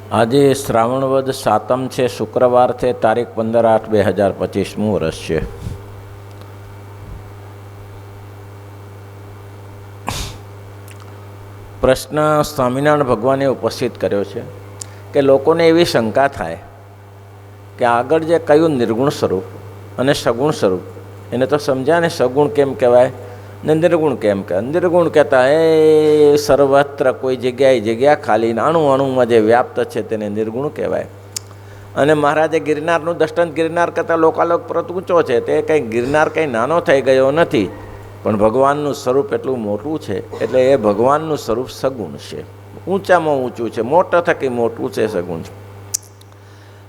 આજે શ્રાવણ વદ સાતમ છે, શુક્રવાર છે, તારીખ 15/8/2025 વર્ષ છે. પ્રશ્ન સ્વામિનારાયણ ભગવાને ઉપસ્થિત કર્યો છે કે લોકોને એવી શંકા થાય કે આગળ જે કયું નિર્ગુણ સ્વરૂપ અને સગુણ સ્વરૂપ એને તો સમજ્યા ને, સગુણ કેમ કહેવાય ને નિર્ગુણ કેમ કહેવાય. નિર્ગુણ કહેતા એ સર્વત્ર કોઈ જગ્યા ખાલી અણુમાં જે વ્યાપ્ત છે તેને નિર્ગુણ કહેવાય. અને મહારાજે ગિરનારનું દષ્ટાંત ગિરનાર કરતાં લોકાલોક પરત ઊંચો છે. તે કંઈ ગિરનાર કંઈ નાનો થઈ ગયો નથી, પણ ભગવાનનું સ્વરૂપ એટલું મોટું છે એટલે એ ભગવાનનું સ્વરૂપ સગુણ છે, ઊંચામાં ઊંચું છે, મોટા થકી મોટું છે, સગુણ છે.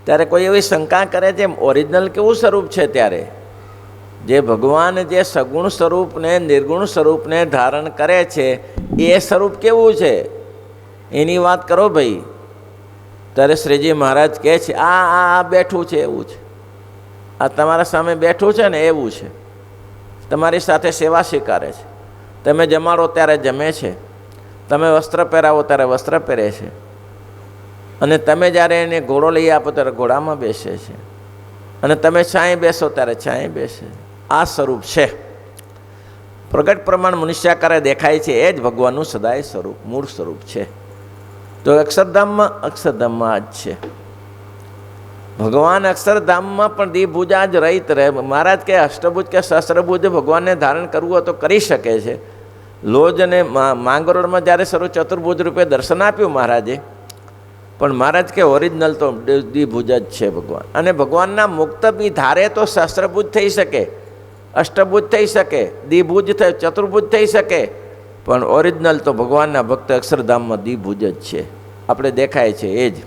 ત્યારે કોઈ એવી શંકા કરે છે ઓરિજિનલ કેવું સ્વરૂપ છે, ત્યારે જે ભગવાન જે સગુણ સ્વરૂપને નિર્ગુણ સ્વરૂપને ધારણ કરે છે એ સ્વરૂપ કેવું છે એની વાત કરો ભાઈ. ત્યારે શ્રીજી મહારાજ કહે છે આ બેઠું છે એવું છે, આ તમારા સામે બેઠું છે ને એવું છે, તમારી સાથે સેવા સ્વીકારે છે, તમે જમાડો ત્યારે જમે છે, તમે વસ્ત્ર પહેરાવો ત્યારે વસ્ત્ર પહેરે છે, અને તમે જ્યારે એને ઘોડો લઈ આપો ત્યારે ઘોડામાં બેસે છે, અને તમે છાંય બેસો ત્યારે છાંય બેસે. આ સ્વરૂપ છે. પ્રગટ પ્રમાણ મનુષ્યાકારે દેખાય છે એ જ ભગવાનનું સદાય સ્વરૂપ, મૂળ સ્વરૂપ છે. તો અક્ષરધામમાં જ છે ભગવાન. અક્ષરધામમાં પણ દ્વિભુજા જ રહિત રહે. મહારાજ કે અષ્ટભુજ કે સહસ્ત્રભુજ ભગવાનને ધારણ કરવું હોય તો કરી શકે છે. લોજ અને માંગરોળમાં જ્યારે ચતુર્ભુજ રૂપે દર્શન આપ્યું મહારાજે, પણ મહારાજ કે ઓરિજિનલ તો દ્વિભુજ જ છે ભગવાન. અને ભગવાનના મુક્ત બી ધારે તો સહસ્ત્રભુજ થઈ શકે, અષ્ટભુજ થઈ શકે, દ્વિભુજ થઈ, ચતુર્ભુજ થઈ શકે, પણ ઓરિજિનલ તો ભગવાનના ભક્ત અક્ષરધામમાં દ્વિભુજ જ છે. આપણે દેખાય છે એ જ.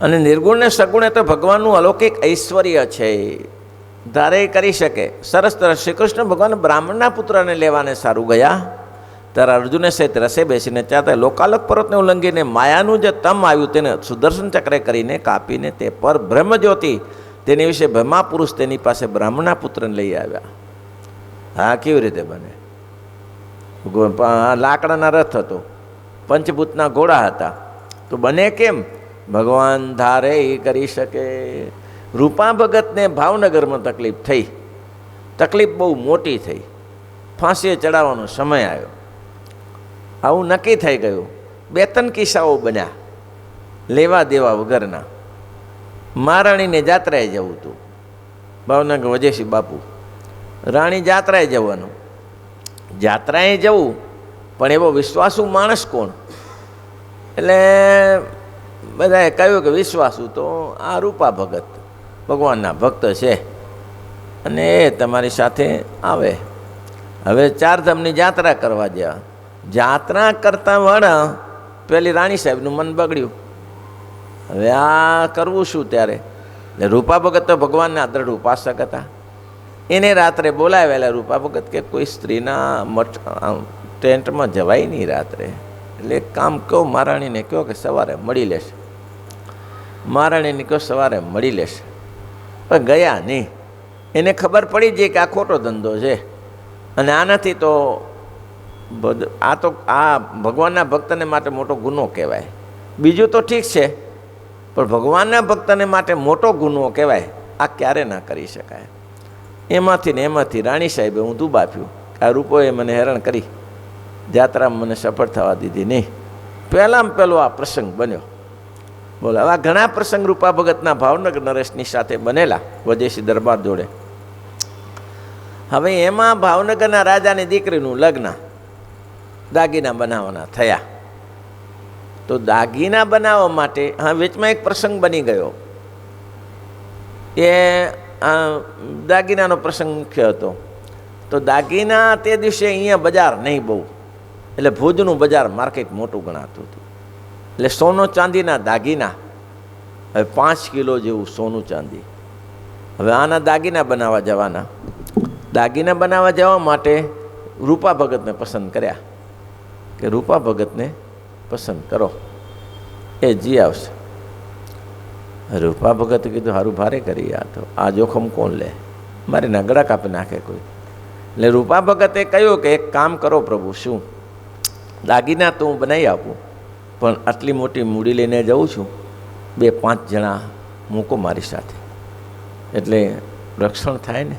અને નિર્ગુણ ને સગુણ એ તો ભગવાનનું અલૌકિક ઐશ્વર્ય છે, ધારે કરી શકે. સરસ શ્રી કૃષ્ણ ભગવાન બ્રાહ્મણના પુત્રને લેવાને સારું ગયા ત્યારે અર્જુને સહિત રસે બેસીને ચાહતા લોકાલોક પર્વતને ઉલ્લંઘીને માયાનું જે તમ આવ્યું તેને સુદર્શન ચક્રે કરીને કાપીને તે પર બ્રહ્મજ્યોતિ તેની વિશે બ્રહ્મા પુરુષ તેની પાસે બ્રાહ્મણના પુત્રને લઈ આવ્યા. હા, કેવી રીતે બને? લાકડાના રથ હતો, પંચભૂતના ઘોડા હતા, તો બને કેમ? ભગવાન ધારે એ કરી શકે. રૂપા ભગતને ભાવનગરમાં તકલીફ થઈ, તકલીફ બહુ મોટી થઈ, ફાંસીએ ચડાવવાનો સમય આવ્યો. આવું નક્કી થઈ ગયું. 2-3 કિસ્સાઓ બન્યા લેવા દેવા વગરના. મહારાણીને જાત્રાએ જવું હતું, ભાવનગર વજેશી બાપુ રાણી જાત્રાએ જવાનું. જાત્રાએ જવું પણ એવો વિશ્વાસુ માણસ કોણ? એટલે બધાએ કહ્યું કે વિશ્વાસુ તો આ રૂપા ભગત ભગવાનના ભક્ત છે અને એ તમારી સાથે આવે. હવે 4 ધામની જાત્રા કરવા ગયા. જાત્રા કરતા વાળા પેલી રાણી સાહેબનું મન બગડ્યું. હવે આ કરવું શું? ત્યારે એટલે રૂપા ભગત તો ભગવાનના દ્રઢ ઉપાસક હતા. એને રાત્રે બોલાવેલા. રૂપા ભગત કે કોઈ સ્ત્રીના ટેન્ટમાં જવાય નહીં રાત્રે, એટલે એક કામ કહો મહારાણીને કહો કે સવારે મળી લેશે. મહારાણીને કહો સવારે મળી લેશે. પણ ગયા નહીં. એને ખબર પડી જાય કે આ ખોટો ધંધો છે અને આનાથી તો આ ભગવાનના ભક્તને માટે મોટો ગુનો કહેવાય. બીજું તો ઠીક છે, પણ ભગવાનના ભક્તને માટે મોટો ગુનો કહેવાય. આ ક્યારે ના કરી શકાય. એમાંથી રાણી સાહેબે હું દૂબ આપ્યું. આ રૂપોએ મને હેરાન કરી, જાત્રામાં મને સફળ થવા દીધી નહીં. પહેલામાં પહેલો આ પ્રસંગ બન્યો. બોલો, આવા ઘણા પ્રસંગ રૂપા ભગતના ભાવનગર નરેશની સાથે બનેલા વજેશી દરબાર જોડે. હવે એમાં ભાવનગરના રાજાની દીકરીનું લગ્ન દાગીના બનાવવાના થયા. તો દાગીના બનાવવા માટે વચમાં એક પ્રસંગ બની ગયો. એ દાગીનાનો પ્રસંગ મુખ્ય હતો. તો દાગીના તે દિવસે અહીંયા બજાર નહીં બહુ, એટલે ભુજનું બજાર માર્કેટ મોટું ગણાતું હતું. એટલે સોનો ચાંદીના દાગીના, હવે 5 કિલો જેવું સોનું ચાંદી. હવે આના દાગીના બનાવવા જવાના. દાગીના બનાવવા જવા માટે રૂપા ભગતને પસંદ કર્યા કે રૂપા ભગતને પસંદ કરો, એ જી આવશે. રૂપા ભગતે કીધું સારું ભારે કરી, આ જોખમ કોણ લે? મારે નગડા કાપી નાખે કોઈ. એટલે રૂપા ભગતે કહ્યું કે એક કામ કરો પ્રભુ. શું? દાગીના તો હું બનાવી આપું, પણ આટલી મોટી મૂડી લઈને જઉં છું, 2-5 જણા મૂકો મારી સાથે, એટલે રક્ષણ થાય ને.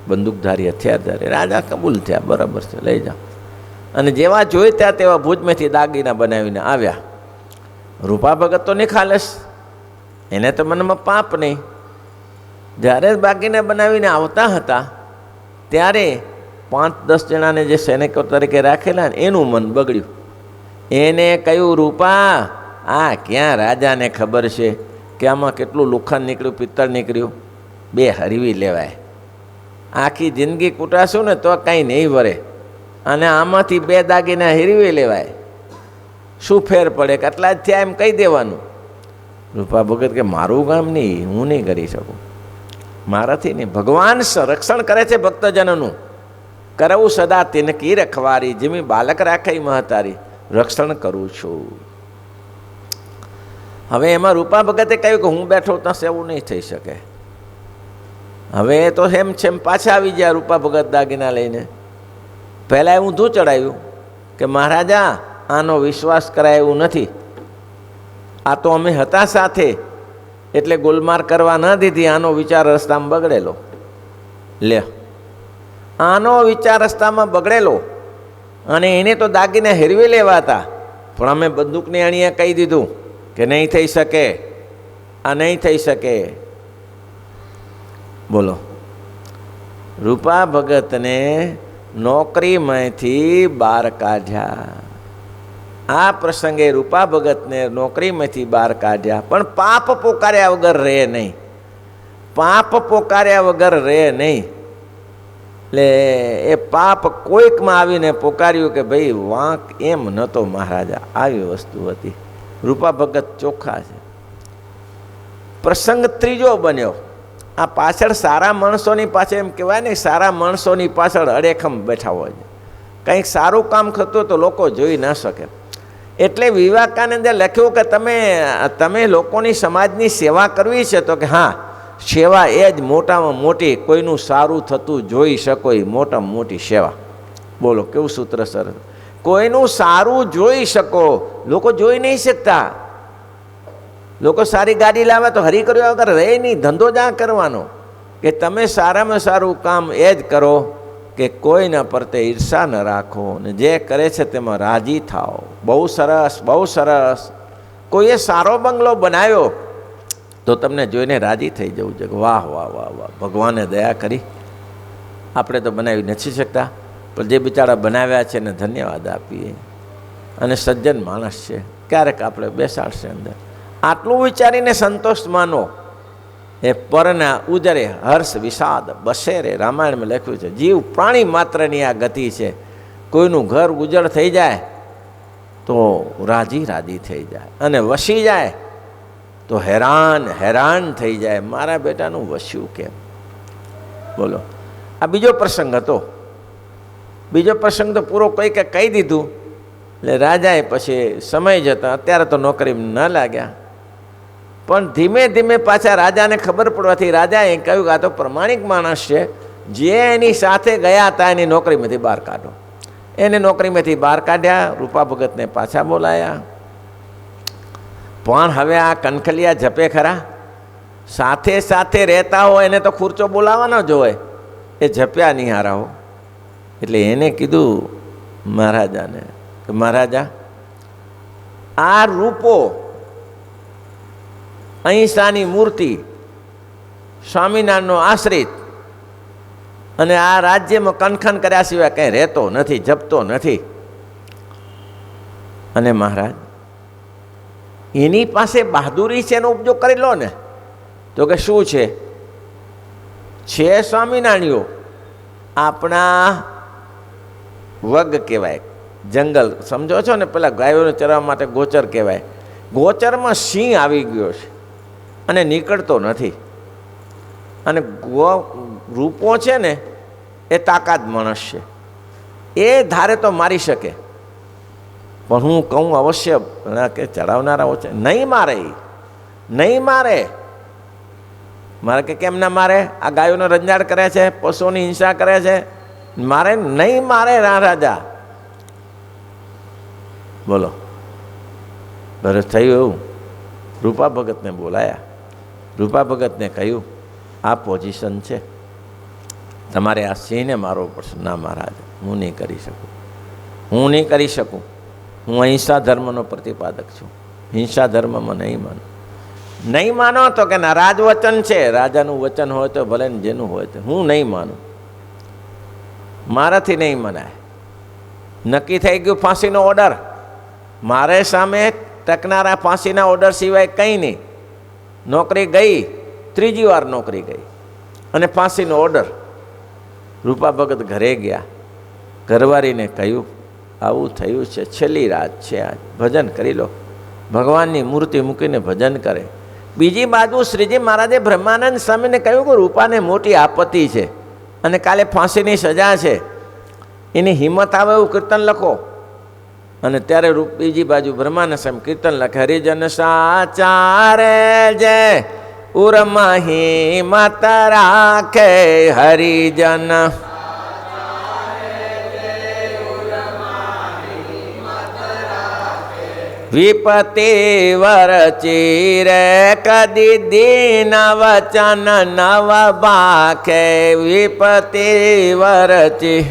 બંદૂકધારી, હથિયારધારી રાજા કબૂલ થયા, બરાબર છે, લઈ જાઓ. અને જેવા જોઈ ત્યાં તેવા ભુજમાંથી દાગીના બનાવીને આવ્યા. રૂપા ભગત તો નિખાલસ, એને તો મનમાં પાપ નહીં. જ્યારે દાગીના બનાવીને આવતા હતા ત્યારે 5-10 જણાને જે સૈનિકો તરીકે રાખેલા ને એનું મન બગડ્યું. એને કહ્યું, રૂપા, આ ક્યાં રાજાને ખબર છે કે આમાં કેટલું લોખંડ નીકળ્યું, પિત્તળ નીકળ્યું, 2 હરવી લેવાય. આખી જિંદગી કૂટાશું ને તો કાંઈ નહીં વરે, અને આમાંથી 2 દાગીના હેરવી લેવાય, શું ફેર પડે? કેટલા જ થયા એમ કહી દેવાનું. રૂપા ભગત કે મારું કામ નહીં, હું નહીં કરી શકું, મારાથી નહીં. ભગવાન રક્ષણ કરે છે ભક્તજનોનું. કરવું સદા તિનકી રખવારી, જેમી બાલક રાખે મહતારી, રક્ષણ કરું છું. હવે એમાં રૂપા ભગતે કહ્યું કે હું બેઠો ત્યાં એવું નહીં થઈ શકે. હવે તો એમ છે એમ પાછા આવી ગયા રૂપા ભગત દાગીના લઈને. પહેલાં ઊંધું ચડાવ્યું કે મહારાજા, આનો વિશ્વાસ કરાય એવું નથી, આ તો અમે હતા સાથે એટલે ગોલમાર કરવા ન દીધી, આનો વિચાર રસ્તામાં બગડેલો. લે, આનો વિચાર રસ્તામાં બગડેલો, અને એને તો દાગીને હેરવી લેવા હતા, પણ અમે બંદૂકની અણીએ કહી દીધું કે નહીં થઈ શકે, આ નહીં થઈ શકે. બોલો, રૂપા ભગતને નોકરીમાંથી બહાર કાઢ્યા. આ પ્રસંગે રૂપા ભગતને નોકરીમાંથી બહાર કાઢ્યા, પણ પાપ પોકાર્યા વગર રહે નહીં. પાપ પોકાર્યા વગર રહે નહીં. એટલે એ પાપ કોઈકમાં આવીને પોકાર્યું કે ભાઈ વાંક એમ નહોતો મહારાજા, આવી વસ્તુ હતી. રૂપા ભગત ચોખ્ખા છે. પ્રસંગ ત્રીજો બન્યો. આ પાછળ સારા માણસોની પાછળ, એમ કહેવાય ને, સારા માણસોની પાછળ અડેખમ બેઠા હોય છે. કંઈક સારું કામ થતું તો લોકો જોઈ ન શકે. એટલે વિવેકાનંદે લખ્યું કે તમે લોકોની સમાજની સેવા કરવી છે તો કે હા, સેવા એ જ મોટામાં મોટી, કોઈનું સારું થતું જોઈ શકો એ મોટામાં મોટી સેવા. બોલો કેવું સૂત્ર સરસ. કોઈનું સારું જોઈ શકો, લોકો જોઈ નહીં શકતા. લોકો સારી ગાડી લાવે તો હરી કર્યા વગર રહે નહીં, ધંધો જ આ કરવાનો કે તમે સારામાં સારું કામ એ જ કરો કે કોઈના પ્રત્યે ઈર્ષા ન રાખો, ને જે કરે છે તેમાં રાજી થાઓ. બહુ સરસ, બહુ સરસ. કોઈએ સારો બંગલો બનાવ્યો તો તમને જોઈને રાજી થઈ જવું છે, વાહ વાહ વાહ વાહ, ભગવાને દયા કરી. આપણે તો બનાવી નથી શકતા, પણ જે બિચારા બનાવ્યા છે એને ધન્યવાદ આપીએ. અને સજ્જન માણસ છે, ક્યારેક આપણે બેસાડશે અંદર. આટલું વિચારીને સંતોષ માનો. એ પરના ઉજરે હર્ષ વિષાદ બસેરે, રામાયણમાં લખ્યું છે. જીવ પ્રાણી માત્રની આ ગતિ છે. કોઈનું ઘર ઉજળ થઈ જાય તો રાજી રાજી થઈ જાય, અને વસી જાય તો હેરાન હેરાન થઈ જાય, મારા બેટાનું વસ્યું કેમ. બોલો, આ બીજો પ્રસંગ હતો. બીજો પ્રસંગ તો પૂરો કંઈક કહી દીધું. એટલે રાજાએ પછી સમય જતા, અત્યારે તો નોકરી ન લાગ્યા, પણ ધીમે ધીમે પાછા રાજાને ખબર પડવાથી રાજાએ કહ્યું કે આ તો પ્રમાણિક માણસ છે, જે એની સાથે ગયા હતા એની નોકરીમાંથી બહાર કાઢો. એને નોકરીમાંથી બહાર કાઢ્યા. રૂપા ભગતને પાછા બોલાયા. પણ હવે આ કનખલિયા જપે ખરા, સાથે સાથે રહેતા હોય એને તો ખુરચો બોલાવવાનો જ હોય, એ જપ્યા નહીં હારાઓ. એટલે એને કીધું મહારાજાને કે મહારાજા, આ રૂપો, અહિંસાની મૂર્તિ, સ્વામિનારાયણનો આશ્રિત, અને આ રાજ્યમાં કનખન કર્યા સિવાય કંઈ રહેતો નથી, જપતો નથી. અને મહારાજ, એની પાસે બહાદુરી છે, એનો ઉપયોગ કરી લો ને. તો કે શું છે? સ્વામિનારાયણો આપણા વગ કહેવાય, જંગલ સમજો છો ને, પેલા ગાયોને ચરવા માટે ગોચર કહેવાય. ગોચરમાં સિંહ આવી ગયો છે અને નીકળતો નથી. અને રૂપો છે ને એ તાકાત માણસ છે, એ ધારે તો મારી શકે, પણ હું કહું અવશ્ય કે ચડાવનારાઓ છે, નહીં મારે, નહીં મારે. મારે કે કેમ ના મારે? આ ગાયોનો રંજાડ કરે છે, પશુઓની હિંસા કરે છે, મારે નહીં મારે રાજા. બોલો, બસ થયું એવું. રૂપા ભગતને બોલાયા. રૂપા ભગતને કહ્યું, આ પોઝિશન છે, તમારે આ સિંહને મારવો પડશે. ના મહારાજ, હું નહીં કરી શકું, હું નહીં કરી શકું. હું અહિંસા ધર્મનો પ્રતિપાદક છું, હિંસા ધર્મમાં નહીં માનું. નહીં માનો તો કે ના, રાજવચન છે, રાજાનું વચન હોય તો ભલે ને જેનું હોય તો, હું નહીં માનું, મારાથી નહીં મનાય. નક્કી થઈ ગયું ફાંસીનો ઓર્ડર. મારે સામે ટકનારા ફાંસીના ઓર્ડર સિવાય કંઈ નહીં. નોકરી ગઈ, ત્રીજી વાર નોકરી ગઈ અને ફાંસીનો ઓર્ડર. રૂપા ભગત ઘરે ગયા. ઘરવાળીને કહ્યું, આવું થયું છે, છેલ્લી રાત છે, આજ ભજન કરી લો. ભગવાનની મૂર્તિ મૂકીને ભજન કરે. બીજી બાજુ શ્રીજી મહારાજે બ્રહ્માનંદ સ્વામીને કહ્યું કે રૂપાને મોટી આપત્તિ છે અને કાલે ફાંસીની સજા છે, એની હિંમત આવે એવું કીર્તન લખો. અને ત્યારે બીજી બાજુ બ્રહ્માનંદ સ્વામી કીર્તન લખે, હરિજન સાચારે જે ઉરમાં હિંમત રાખે, હરિજન વિપતિ વરચી રે, કદી દીન વચન નવ બાખે, વિપતિ વરચી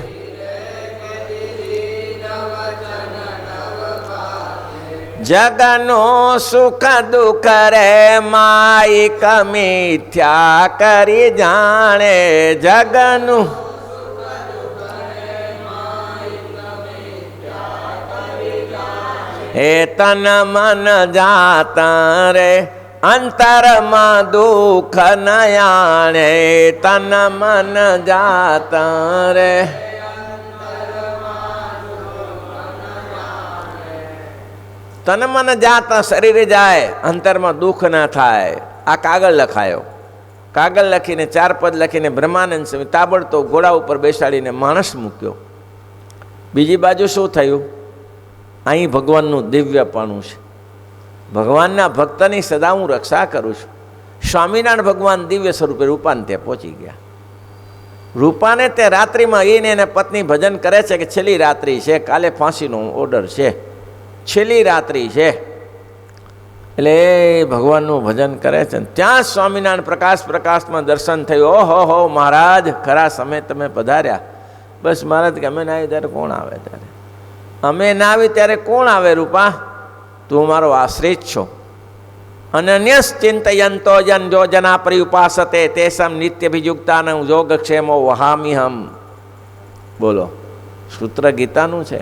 જગનો સુખ દુઃખ રે, માઈક મિથ્યા કરી જાણે, જગનું એ તન મન જાતા રે, અંતરમાં દુઃખ ન આણે, તન મન જાતા રે. તન મન જાતા શરીરે જાય, અંતરમાં દુઃખ ના થાય. આ કાગળ લખાયો. કાગળ લખીને 4 પદ લખીને બ્રહ્માનંદ સ્વામી તાબડતોબ ઘોડા ઉપર બેસાડીને માણસ મૂક્યો. બીજી બાજુ શું થયું? અહીં ભગવાનનું દિવ્યપણું છે. ભગવાનના ભક્તની સદા હું રક્ષા કરું છું. સ્વામિનારાયણ ભગવાન દિવ્ય સ્વરૂપે રૂપાને ત્યાં પહોંચી ગયા. રૂપાને તે રાત્રિમાં એને પત્ની ભજન કરે છે કે છેલ્લી રાત્રિ છે, કાલે ફાંસીનો ઓર્ડર છે, છેલ્લી રાત્રિ છે. એટલે એ ભગવાનનું ભજન કરે છે. ત્યાં સ્વામિનારાયણ પ્રકાશમાં દર્શન થયું. ઓહો હો મહારાજ, ખરા સમય તમે પધાર્યા. બસ મહારાજ કે અમે ના આવી ત્યારે કોણ આવે? ત્યારે અમે ના આવી ત્યારે કોણ આવે? રૂપા, તું મારો આશ્રિત છો. અનન્યસ ચિંતયંતો જન જો જના પરિઉપાસતે તેસમ નિત્યભિયુક્તાનં યોગક્ષેમો વહામિહમ. બોલો, સૂત્ર ગીતાનું છે.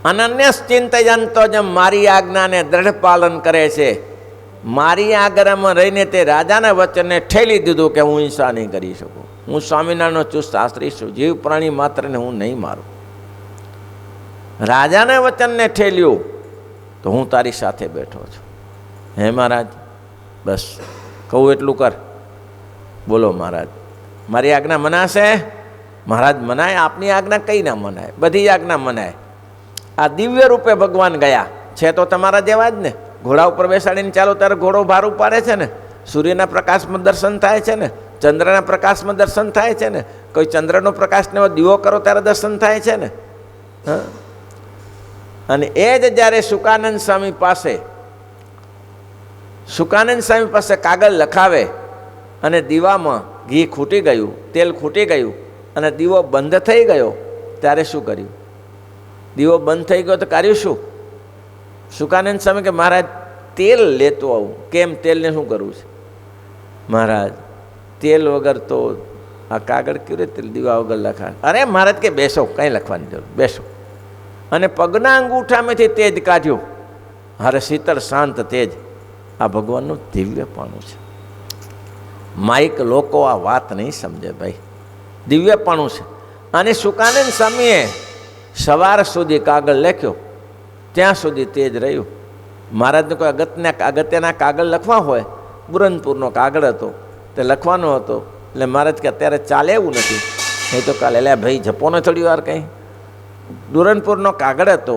અનન્યસ ચિંતયંતો જમ, મારી આજ્ઞાને દ્રઢ પાલન કરે છે. મારી આજ્ઞામાં રહીને તે રાજાના વચનને ઠેલી દીધું કે હું હિંસા નહીં કરી શકું. હું સ્વામિનારાયણનો ચુસ્ત આશ્રિત છું, જીવ પ્રાણી માત્રને હું નહીં મારું. રાજાના વચનને ઠેલ્યું તો હું તારી સાથે બેઠો છું. હે મહારાજ, બસ કહું એટલું કર. બોલો મહારાજ, મારી આજ્ઞા મનાશે? મહારાજ મનાય, આપની આજ્ઞા કઈ ના મનાય? બધી આજ્ઞા મનાય. આ દિવ્ય રૂપે ભગવાન ગયા છે તો તમારા જેવા જ ને. ઘોડા ઉપર બેસાડીને ચાલો ત્યારે ઘોડો ભાર ઉપાડે છે ને. સૂર્યના પ્રકાશમાં દર્શન થાય છે ને, ચંદ્રના પ્રકાશમાં દર્શન થાય છે ને. કોઈ ચંદ્રનો પ્રકાશને દીવો કરો ત્યારે દર્શન થાય છે ને. હા, અને એ જ જ્યારે સુકાનંદ સ્વામી પાસે કાગળ લખાવે અને દીવામાં ઘી ખૂટી ગયું, તેલ ખૂટી ગયું અને દીવો બંધ થઈ ગયો, ત્યારે શું કર્યું? દીવો બંધ થઈ ગયો તો કર્યું શું? સુકાનંદ સ્વામી કે મહારાજ તેલ લેતો આવું. કેમ? તેલને શું કરવું છે? મહારાજ તેલ વગર તો આ કાગળ કેવી રીતે દીવા વગર લખાય? અરે મહારાજ કે બેસો, કંઈ લખવાની જરૂર, બેસો. અને પગના અંગૂઠામાંથી તેજ કાઢ્યું. હારે શીતળ શાંત તેજ. આ ભગવાનનું દિવ્યપણું છે. માઇક લોકો આ વાત નહીં સમજે ભાઈ. દિવ્યપણું છે. અને સુકાનંદ સ્વામીએ સવાર સુધી કાગળ લખ્યો, ત્યાં સુધી તેજ રહ્યું. મહારાજને કોઈ અગત્યના કાગળ લખવા હોય, બુરનપુરનો કાગળ હતો તે લખવાનો હતો. એટલે મહારાજ કે અત્યારે ચાલે એવું નથી, નહીં તો કાલે એટલે ભાઈ જપોને થોડી વાર કંઈ. બુરનપુરનો કાગળ હતો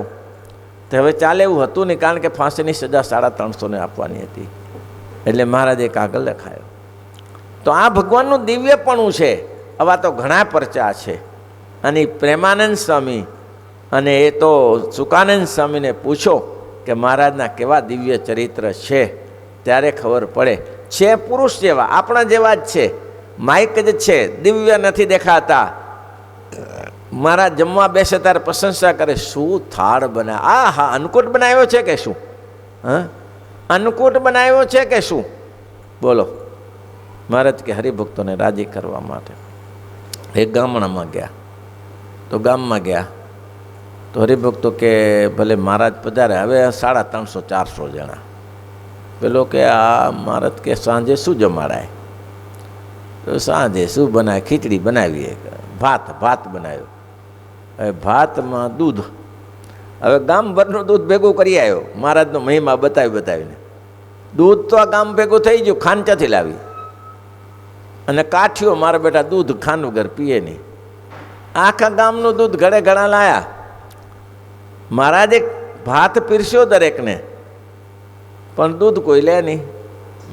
તે હવે ચાલે એવું હતું નહીં, કારણ કે ફાંસીની સજા 350 આપવાની હતી. એટલે મહારાજે કાગળ લખાયો. તો આ ભગવાનનું દિવ્યપણું છે. આવા તો ઘણા પરચા છે. અને પ્રેમાનંદ સ્વામી અને એ તો સુકાનંદ સ્વામીને પૂછો કે મહારાજના કેવા દિવ્ય ચરિત્ર છે ત્યારે ખબર પડે. છે પુરુષ જેવા, આપણા જેવા જ છે, માઇક જ છે, દિવ્ય નથી દેખાતા. મારા જમવા બેસે ત્યારે પ્રશંસા કરે, શું થાળ બનાવે, આ હા અન્નકૂટ બનાવ્યો છે કે શું, હા અન્નકૂટ બનાવ્યો છે કે શું, બોલો. મહારાજ કે હરિભક્તોને રાજી કરવા માટે એક ગામડામાં ગયા. તો ગામમાં ગયા તો હરિભક્તો કે ભલે મહારાજ પધારે. હવે 350-400 જણા. પેલો કે આ મહારાજ કે સાંજે શું જમાડાય? તો સાંજે શું બનાવે? ખીચડી બનાવીએ, ભાત બનાવ્યો. હવે ભાતમાં દૂધ, હવે ગામભરનું દૂધ ભેગું કરી આવ્યો. મહારાજનો મહિમા બતાવીને દૂધ તો આ ગામ ભેગું થઈ ગયું. ખાંડ ક્યાંથી લાવી? અને કાઠીઓ મારા બેટા દૂધ ખાંડ વગર પીએ નહીં. આખા ગામનું દૂધ ઘડે ઘણા લાયા. મહારાજે ભાત પીરસ્યો દરેકને, પણ દૂધ કોઈ લે નહીં.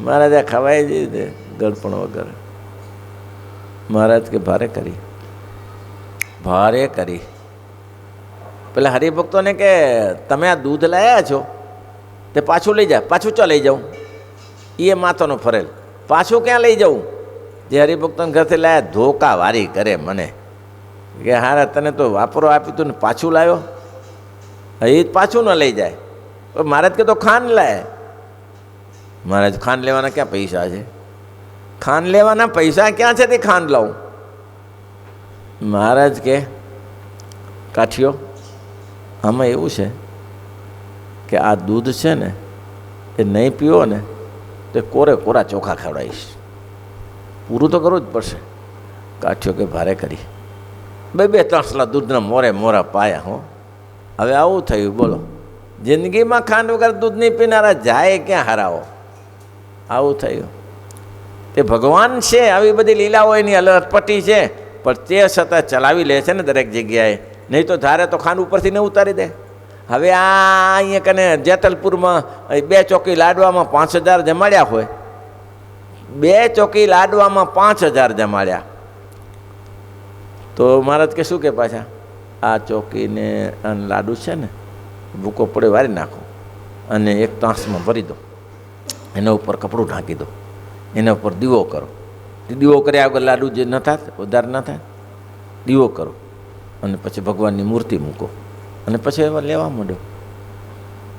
મહારાજે ખવાય જ ગળપણ વગર. મહારાજ કે ભારે કરી. પેલા હરિભક્તોને કે તમે આ દૂધ લાયા છો તે પાછું લઈ જા. પાછું ચા લઈ જાઉં? એ માથાનો ફરેલ. પાછું ક્યાં લઈ જાઉં? જે હરિભક્તોને ઘરથી લાયા ધોકા વારી કરે મને કે હારા તને તો વાપરો આપ્યું તું ને પાછું લાવ્યો. એ જ પાછું ન લઈ જાય. મહારાજ કે તો ખાંડ લાય. મહારાજ ખાંડ લેવાના ક્યાં પૈસા છે? ખાંડ લેવાના પૈસા ક્યાં છે તે ખાંડ લાવું? મહારાજ કે કાઠીઓ આમાં એવું છે કે આ દૂધ છે ને એ નહીં પીવો ને તો કોરા ચોખા ખવડાવીશ. પૂરું તો કરવું જ પડશે. કાઠીઓ કે ભારે કરી. 2-3 સલા દૂધના મોરા પાયા. હો હવે આવું થયું, બોલો. જિંદગીમાં ખાંડ વગર દૂધ નહીં પીનારા જાય ક્યાં હરાવો? આવું થયું. તે ભગવાન છે, આવી બધી લીલાઓ એની અલટપટી છે, પણ તે છતાં ચલાવી લે છે ને દરેક જગ્યાએ. નહીં તો ધારે તો ખાંડ ઉપરથી ન ઉતારી દે. હવે આ અહીંયા કને જેતલપુરમાં 2 ચોકી લાડવામાં 5000 જમાડ્યા હોય. 2 ચોકી લાડવામાં 5000 જમાડ્યા. તો મહારાજ કે શું કે પાછા આ ચોકીને લાડુ છે ને ભૂકો પડે વારી નાખો અને એક તાંસમાં ભરી દો, એના ઉપર કપડું ઢાંકી દો, એના ઉપર દીવો કરો. દીવો કર્યા વગર લાડુ જે ન થાય, વધારે ન થાય, દીવો કરો અને પછી ભગવાનની મૂર્તિ મૂકો અને પછી એવા લેવા માંડ્યો.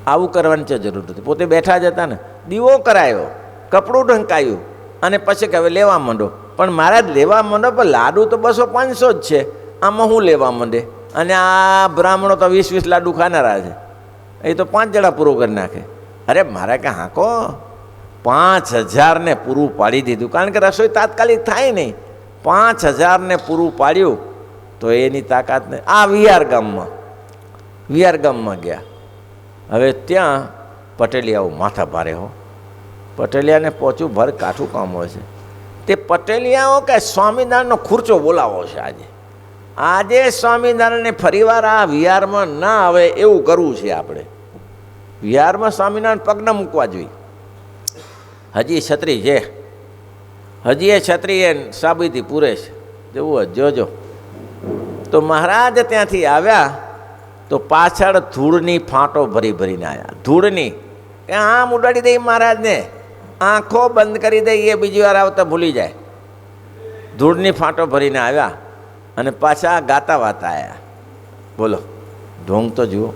આવું કરવાની છે જરૂર નથી. પોતે બેઠા જ હતા ને, દીવો કરાયો, કપડું ઢંકાયું અને પછી કે હવે લેવા માંડો. પણ મહારાજ લેવા માંડો, પણ લાડુ તો 200-500 જ છે, આમાં હું લેવા માંડે? અને આ બ્રાહ્મણો તો 20-20 લાડુ ખાનારા છે, એ તો 5 જણા પૂરું કરી નાખે. અરે મારે કે હાંકો 5000 ને પૂરું પાડી દીધું, કારણ કે રસોઈ તાત્કાલિક થાય નહીં. 5000 ને પૂરું પાડ્યું તો એની તાકાત નહીં. આ વિહાર ગામમાં ગયા. હવે ત્યાં પટેલિયાઓ માથા ભારે. હો પટેલિયાને પહોંચવું ભર કાઠું કામ હોય છે. તે પટેલિયાઓ કે સ્વામિનારાયણનો ખુરચો બોલાવો છે આજે સ્વામિનારાયણને ફરીવાર આ વિહારમાં ના આવે એવું કરવું છે આપણે. વિહારમાં સ્વામિનારાયણ પગ ન મૂકવા જોઈએ. હજી છત્રી છે, હજી એ છત્રી એ સાબિતી પૂરે છે. જેવું જોજો. તો મહારાજ ત્યાંથી આવ્યા તો પાછળ ધૂળની ફાંટો ભરીને આવ્યા. ધૂળની કે આમ ઉડાડી દઈ મહારાજને, આંખો બંધ કરી દઈ, એ બીજી વાર આવતા ભૂલી જાય. ધૂળની ફાંટો ભરીને આવ્યા અને પાછા ગાતા વાતા આવ્યા. બોલો, ઢોંગ તો જુઓ.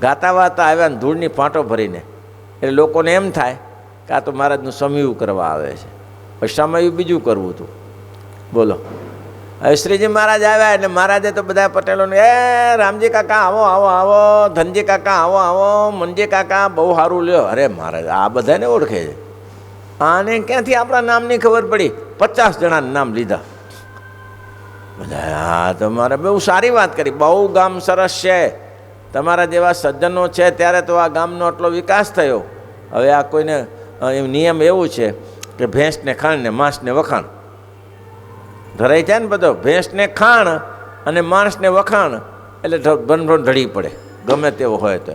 ગાતા વાતા આવ્યા ને ધૂળની ફાંટો ભરીને. એટલે લોકોને એમ થાય કે આ તો મહારાજનું સમયું કરવા આવે છે. પછી સમયું બીજું કરવું હતું. બોલો. હવે શ્રીજી મહારાજ આવ્યા એટલે મહારાજે તો બધા પટેલોને એ રામજી કાકા આવો આવો આવો, ધનજી કાકા આવો આવો, મનજી કાકા બહુ સારું લ્યો. અરે મહારાજ આ બધાને ઓળખે છે, આને ક્યાંથી આપણા નામની ખબર પડી? 50 જણાના નામ લીધા બધા. હા તો મારે બહુ સારી વાત કરી, બહુ ગામ સરસ છે, તમારા જેવા સજ્જનો છે ત્યારે તો આ ગામનો આટલો વિકાસ થયો. હવે આ કોઈને નિયમ એવું છે કે ભેંસને ખાણ ને માંસને વખાણ ધરાઈ જાય ને બધો. ભેંસને ખાણ અને માણસને વખાણ એટલે બનભણ ઢળી પડે, ગમે તેવો હોય તો.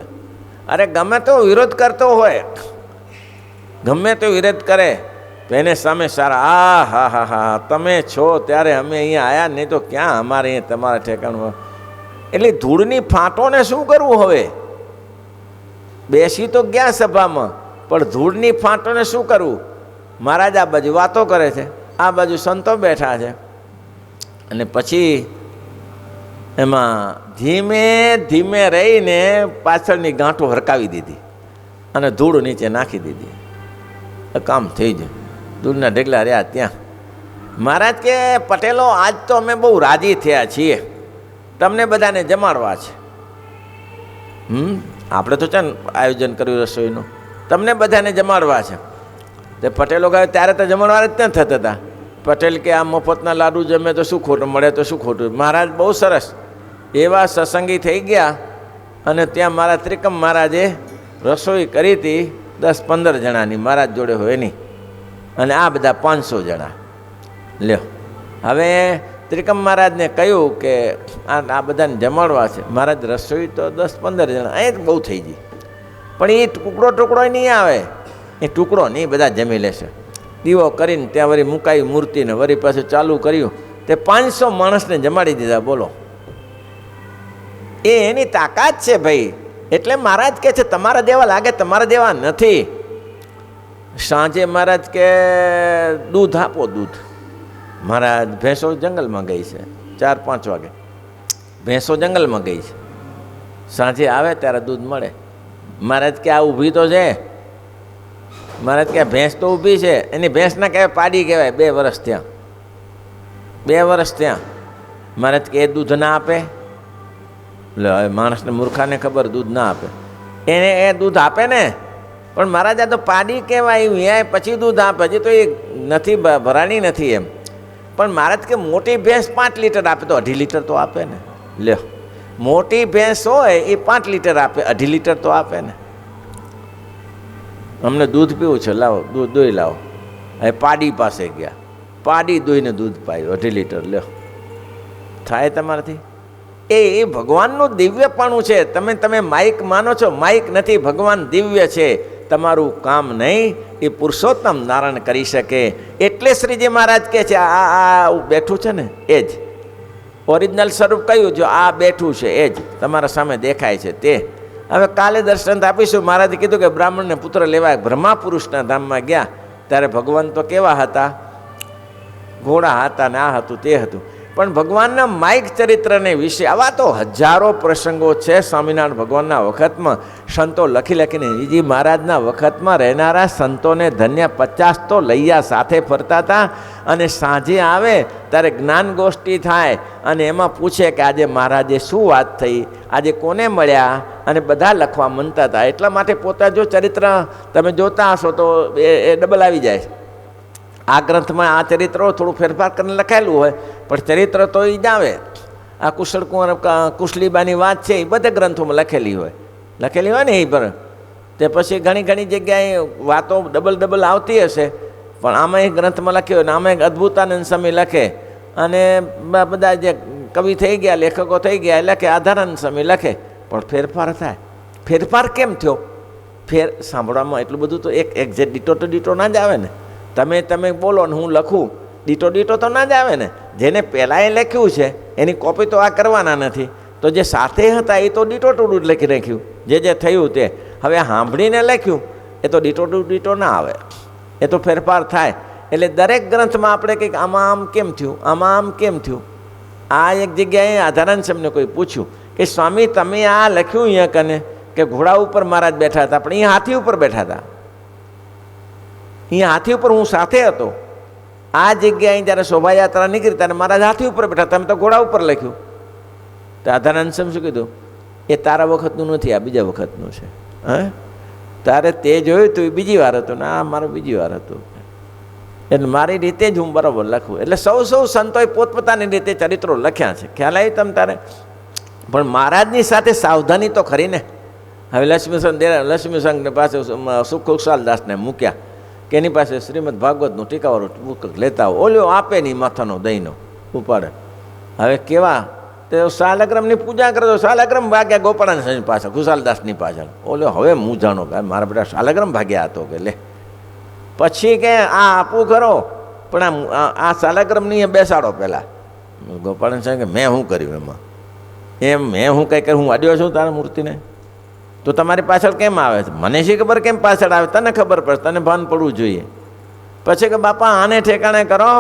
અરે ગમે તેવો વિરોધ કરતો હોય, ગમે તેવો વિરોધ કરે તો એને સામે સારા હા તમે છો ત્યારે અમે અહીંયા આવ્યા, નહીં તો ક્યાં અમારે અહીંયા તમારા ઠેકાણું. એટલે ધૂળની ફાંટોને શું કરવું? હવે બેસી તો ગયા સભામાં, પણ ધૂળની ફાંટોને શું કરવું? મહારાજ આ બાજુ વાતો કરે છે, આ બાજુ સંતો બેઠા છે, અને પછી એમાં ધીમે ધીમે રહીને પાછળની ગાંઠો હરકાવી દીધી અને ધૂળ નીચે નાખી દીધી. કામ થઈ જાય. ધૂળના ઢગલા રહ્યા ત્યાં. મહારાજ કે પટેલો, આજ તો અમે બહુ રાજી થયા છીએ, તમને બધાને જમાડવા છે. આપણે તો છે ને આયોજન કર્યું રસોઈનું, તમને બધાને જમાડવા છે. તે પટેલો કહે ત્યારે તો જમણવાર જ ત્યાં થતા હતા. પટેલ કે આ મફતના લાડુ જમે તો શું ખોટું, મળે તો શું ખોટું. મહારાજ બહુ સરસ એવા સત્સંગી થઈ ગયા, અને ત્યાં મારા ત્રિકમ મહારાજે રસોઈ કરી હતી 10-15 જણાની, મહારાજ જોડે હોય નહીં, અને આ બધા 500 જણા. લ્યો, હવે ત્રિકમ મહારાજને કહ્યું કે આ બધાને જમાડવા છે. મહારાજ રસોઈ તો 10-15 જણા, અહીં બહુ થઈ ગઈ, પણ એ ટુકડો નહીં આવે, એ ટુકડો નહીં, બધા જમી લેશે. દીવો કરીને ત્યાં વળી મુકાઈ મૂર્તિને, વળી પાછું ચાલુ કર્યું, તે 500 માણસને જમાડી દીધા. બોલો, એ એની તાકાત છે ભાઈ. એટલે મહારાજ કહે છે તમારા જેવા લાગે, તમારા જેવા નથી. સાંજે મહારાજ કે દૂધ આપો, દૂધ. મહારાજ ભેંસો જંગલમાં ગઈ છે, 4-5 વાગે ભેંસો જંગલમાં ગઈ છે. સાંજે આવે ત્યારે દૂધ મળે. મહારાજ કે આ ઊભી તો છે. મહારાજ કે ભેંસ તો ઊભી છે, એની ભેંસના કહેવાય પાડી કહેવાય. 2 વર્ષ ત્યાં, 2 વર્ષ ત્યાં. મહારાજ કે એ દૂધ ના આપે. લે, માણસને મૂર્ખાને ખબર, દૂધ ના આપે. એને એ દૂધ આપે ને, પણ મહારાજ આ તો પાડી કહેવાય, વ્યાય પછી દૂધ આપે. હજી તો એ નથી ભરાણી નથી એમ. પણ મહારાજ કે મોટી ભેંસ 5 લીટર આપે તો 2.5 લીટર તો આપે ને. લ્યો, મોટી ભેંસ હોય એ 5 લીટર આપે, 2.5 લીટર તો આપે ને. અમને દૂધ પીવું છે, લાવો દૂધ દોઈ લાવો. હવે પાડી પાસે ગયા, પાડી દોઈને દૂધ પાયું 2.5 લીટર. લ્યો, થાય તમારાથી? એ ભગવાનનું દિવ્યપણું છે. તમે માઇક માનો છો, માઇક નથી, ભગવાન દિવ્ય છે. તમારું કામ નહીં, એ પુરુષોત્તમ નારાયણ કરી શકે. એટલે શ્રીજી મહારાજ કહે છે આ બેઠું છે ને એ જ ઓરિજિનલ સ્વરૂપ કયું? જો આ બેઠું છે એ જ તમારા સામે દેખાય છે તે. હવે કાલે દર્શન આપીશું. મહારાજે કીધું કે બ્રાહ્મણને પુત્ર લેવા બ્રહ્મા પુરુષના ધામમાં ગયા ત્યારે ભગવાન તો કેવા હતા? ઘોડા હતા ને આ હતું તે હતું. પણ ભગવાનના માઇક ચરિત્રને વિશે આવા તો હજારો પ્રસંગો છે. સ્વામિનારાયણ ભગવાનના વખતમાં સંતો લખી લખીને, શ્રીજી મહારાજના વખતમાં રહેનારા સંતોને ધન્ય 50 તો લૈયા સાથે ફરતા હતા. અને સાંજે આવે ત્યારે જ્ઞાન ગોષ્ઠી થાય, અને એમાં પૂછે કે આજે મહારાજે શું વાત થઈ, આજે કોને મળ્યા, અને બધા લખવા માંગતા હતા. એટલા માટે પોતા જો ચરિત્ર તમે જોતા હશો તો એ ડબલ આવી જાય. આ ગ્રંથમાં આ ચરિત્રો થોડું ફેરફાર કરીને લખાયેલું હોય, પણ ચરિત્ર તો એ જ આવે. આ કુશળ કુંવર કુશલીબાની વાત છે એ બધા ગ્રંથોમાં લખેલી હોય ને એ પર. તે પછી ઘણી જગ્યાએ વાતો ડબલ આવતી હશે, પણ આમાં એક ગ્રંથમાં લખ્યો ને આમાં એક અદ્ભુતાનંદ સ્વામી લખે, અને બધા જે કવિ થઈ ગયા, લેખકો થઈ ગયા, લખે, આધારાનંદ સ્વામી લખે, પણ ફેરફાર થાય. ફેરફાર કેમ થયો? સાંભળવામાં એટલું બધું તો એક જે ડીટો તો ડીટો ના જ આવે ને. તમે બોલો ને હું લખું, ડીટો તો ના જ આવે ને. જેને પહેલાં એ લખ્યું છે એની કોપી તો આ કરવાના નથી, તો જે સાથે હતા એ તો ડીટો ટુ લખી રાખ્યું, જે થયું તે. હવે સાંભળીને લખ્યું એ તો ડીટો ટુ ડીટો ના આવે, એ તો ફેરફાર થાય. એટલે દરેક ગ્રંથમાં આપણે કંઈક આમાં આમ કેમ થયું, આમાં આમ કેમ થયું. આ એક જગ્યાએ આધારાનંદ સ્વામીને કોઈ પૂછ્યું કે સ્વામી તમે આ લખ્યું અહીંયા કને કે ઘોડા ઉપર મહારાજ બેઠા હતા, પણ અહીંયા હાથી ઉપર બેઠા હતા. અહીંયા હાથી ઉપર હું સાથે હતો. આ જગ્યાએ જ્યારે શોભાયાત્રા નીકળી ત્યારે મહારાજ હાથી ઉપર બેઠા, તમે તો ઘોડા ઉપર લખ્યું. તો આધારાનંદ સ્વામી શું કીધું? એ તારા વખતનું નથી, આ બીજા વખતનું છે. તારે તે જોયું તું એ બીજી વાર હતું ને આ મારું બીજી વાર હતું. એટલે મારી રીતે જ હું બરાબર લખું. એટલે સૌ સંતોએ પોતપોતાની રીતે ચરિત્રો લખ્યા છે. ખ્યાલ આવી તમે તારે? પણ મહારાજની સાથે સાવધાની તો ખરી ને. હવે લક્ષ્મીસંઘને પાસે સુખુશાલદાસને મૂક્યા કે એની પાસે શ્રીમદ ભાગવતનું ટીકાવાળું બુક લેતા હોય, ઓલ્યો આપે નહીં માથાનો દહીંનો ઉપાડે. હવે કેવા તે શાલગ્રામની પૂજા કરે તો શાલગ્રામ ભાગ્યા ગોપાળાની સ્વામી પાછળ, ખુશાલદાસની પાછળ. ઓલ્યો હવે હું જાણો કે મારા બેટા શાલગ્રામ ભાગ્યા હતો કે લે. પછી કે આ આપવું ખરો, પણ આ શાલગ્રામની બેસાડો પહેલાં. ગોપાળાની સ્વામી કે મેં શું કર્યું એમાં? મેં શું કંઈ કર્યું? હું અડ્યો છું તારા મૂર્તિને? તો તમારી પાછળ કેમ આવે છે? મને શી ખબર કેમ પાછળ આવે? તને ખબર પડે, તને ભાન પડવું જોઈએ. પછી કે બાપા આને ઠેકાણે કરો,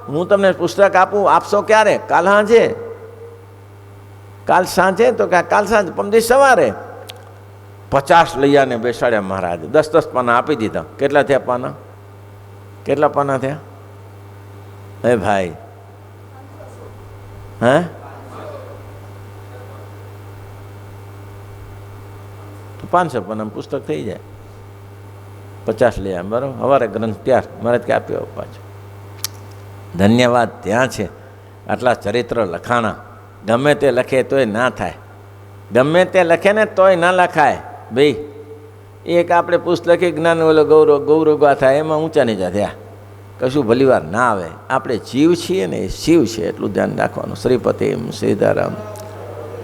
હું તમને પુસ્તક આપું. આપશો ક્યારે? કાલ સાંજે. કાલ સાંજે? તો કે કાલ સાંજે, પરમદી સવારે. 50 લઈ આને બેસાડ્યા મહારાજ. 10 પાના આપી દીધા. કેટલા થયા પાના? કેટલા પાના થયા? હે ભાઈ, હે તો 500 પાનાનું પુસ્તક થઈ જાય. 50 લઈ આવ્યા, બરાબર. સવારે ગ્રંથ ત્યાર મહારાજ કે આપ્યો પાછો. ધન્યવાદ ત્યાં છે. આટલા ચરિત્ર લખાણા. ગમે તે લખે તોય ના થાય, ગમે તે લખે ને તોય ના લખાય ભાઈ. એક આપણે પુસ્તકી જ્ઞાન ઓલો ગૌરવગા થાય, એમાં ઊંચા નીચા થયા, કશું ભલીવાર ના આવે. આપણે જીવ છીએ ને એ શિવ છે, એટલું ધ્યાન રાખવાનું. શ્રીપતિ સીતારામ.